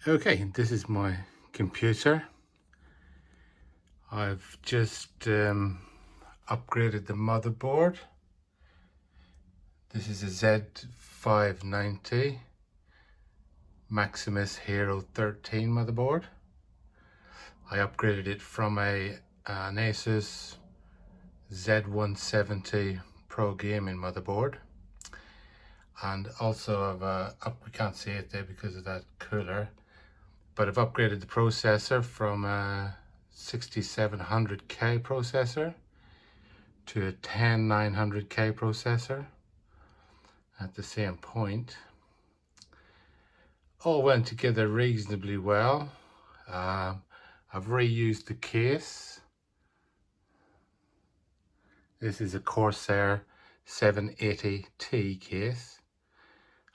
Okay, this is my computer. I've just upgraded the motherboard. This is a Z590 Maximus Hero 13 motherboard. I upgraded it from an ASUS Z170 Pro gaming motherboard, and also we can't see it there because of that cooler, but I've upgraded the processor from a 6700K processor to a 10900K processor at the same point. All went together reasonably well. I've reused the case. This is a Corsair 780T case,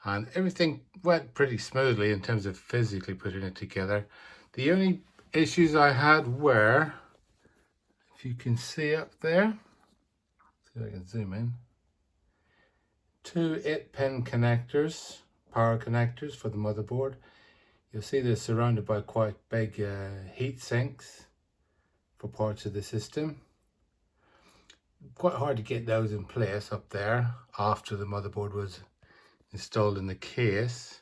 and everything went pretty smoothly in terms of physically putting it together. The only issues I had were, if you can see up there, see if I can zoom in, two 8-pin connectors, power connectors for the motherboard. You'll see they're surrounded by quite big heat sinks for parts of the system. Quite hard to get those in place up there after the motherboard was installed in the case.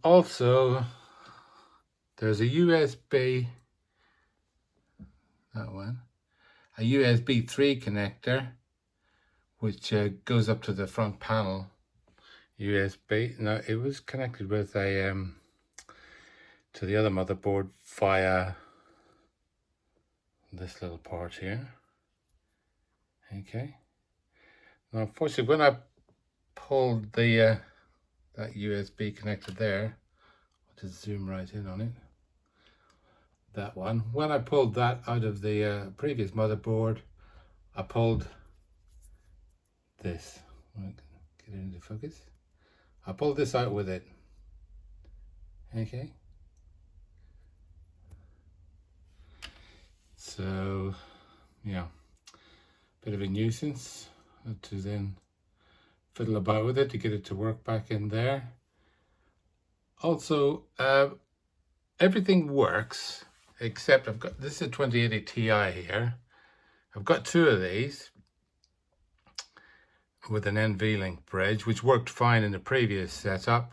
Also, there's a USB, that one, a USB 3 connector, which goes up to the front panel USB. Now, it was connected with a to the other motherboard via this little part here. Okay. Now, unfortunately, when I pulled the that USB connector there, I'll just zoom right in on it. That one. When I pulled that out of the previous motherboard, I pulled this. Get it into focus. I pulled this out with it. Okay. So, yeah, bit of a nuisance. Had to then fiddle about with it to get it to work back in there. Also, everything works except I've got, this is a 2080 Ti here. I've got two of these with an NVLink bridge, which worked fine in the previous setup.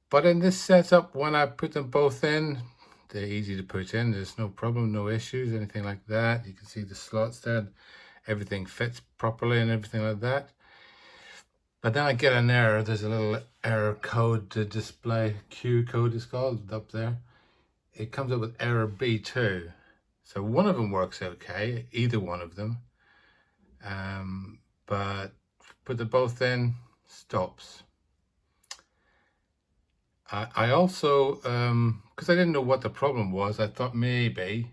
But in this setup, when I put them both in, they're easy to put in. There's no problem, no issues, anything like that. You can see the slots there. Everything fits properly and everything like that. But then I get an error. There's a little error code to display. Q code is called up there. It comes up with error B2. So one of them works okay, either one of them. But put them both in, stops. I also, because I didn't know what the problem was, I thought maybe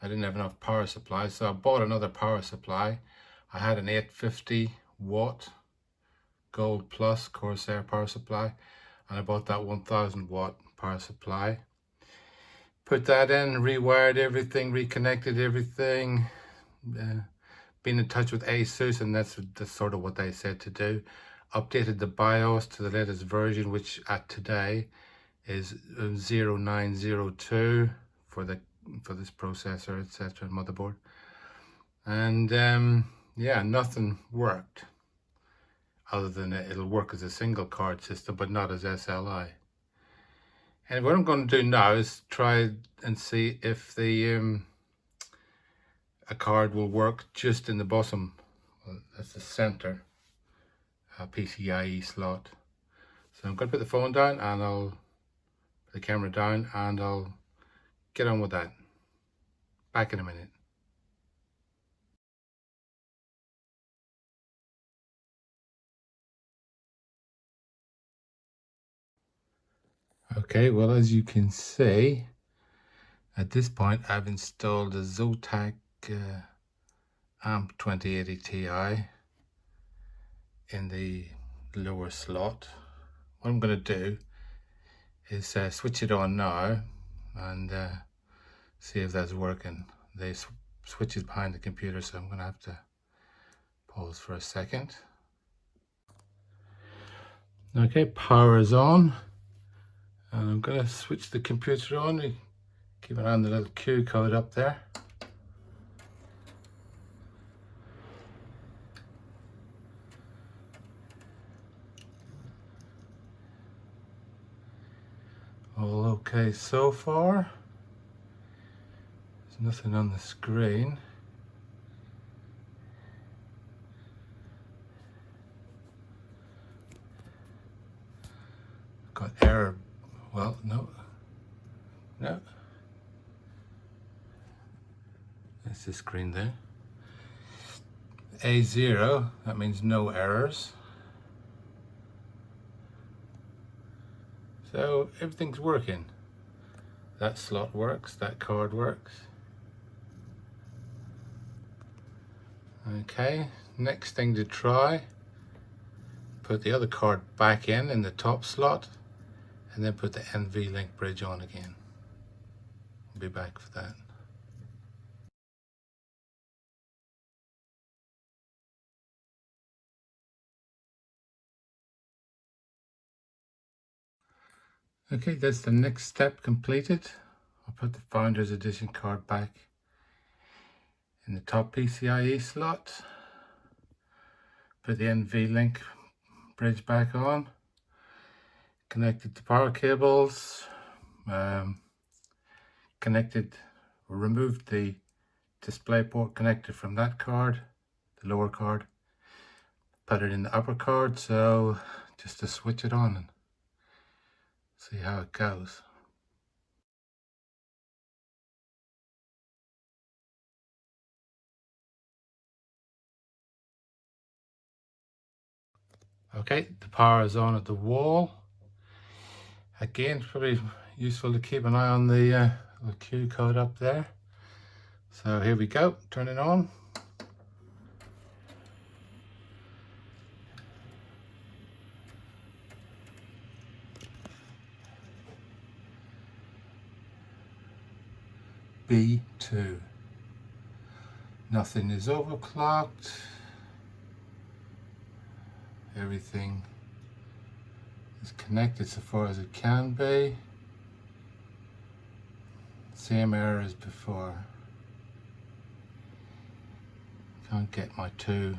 I didn't have enough power supply, so I bought another power supply. I had an 850 watt Gold Plus Corsair power supply, and I bought that 1000 watt power supply. Put that in, rewired everything, reconnected everything, been in touch with ASUS, and that's sort of what they said to do. Updated the BIOS to the latest version, which at today is 0902 for this processor, etc., motherboard. And yeah, nothing worked other than it'll work as a single card system, but not as SLI. And what I'm going to do now is try and see if the a card will work just in the bottom. Well, that's the center PCIe slot. So I'm going to put the phone down and I'll put the camera down and I'll get on with that. Back in a minute. Okay, well, as you can see, at this point I've installed a Zotac AMP 2080 Ti in the lower slot. What I'm going to do is switch it on now and see if that's working. The switch is behind the computer, so I'm going to have to pause for a second. Okay, power is on, and I'm going to switch the computer on. Keep an eye on the little Q code up there. All okay so far. There's nothing on the screen. Got error. Well, no. That's the screen there. A0, that means no errors. So everything's working. That slot works, that card works. Okay, next thing to try, put the other card back in the top slot, and then put the NVLink bridge on again. I'll be back for that. Okay, that's the next step completed. I'll put the Founders Edition card back in the top PCIe slot. Put the NVLink bridge back on. Connected the power cables. Removed the DisplayPort connector from that card, the lower card. Put it in the upper card, so just to switch it on and see how it goes. Okay, the power is on at the wall. Again, it's probably useful to keep an eye on the Q code up there. So here we go, turn it on. B2. Nothing is overclocked. Everything is connected so far as it can be. Same error as before. Can't get my two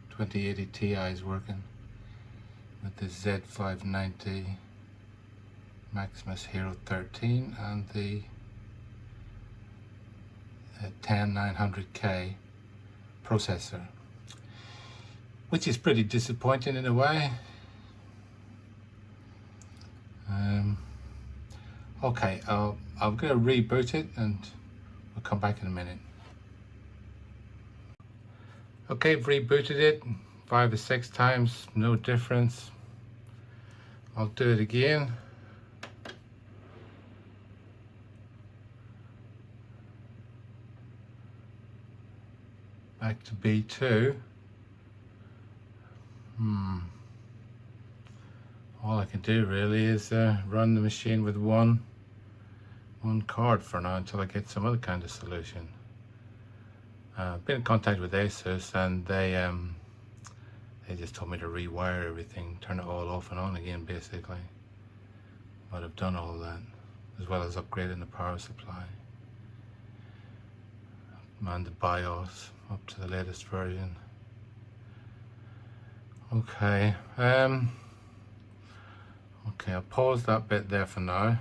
2080 Ti's working with the Z590 Maximus Hero 13 and the 10900K processor, which is pretty disappointing in a way. Okay, I'm going to reboot it and we'll come back in a minute. Okay, I've rebooted it 5 or 6 times, no difference. I'll do it again. Back to B2. All I can do really is run the machine with one card for now until I get some other kind of solution. I've been in contact with ASUS and they just told me to rewire everything, turn it all off and on again basically. But I've done all that, as well as upgrading the power supply and the BIOS up to the latest version. Okay, okay, I'll pause that bit there for now.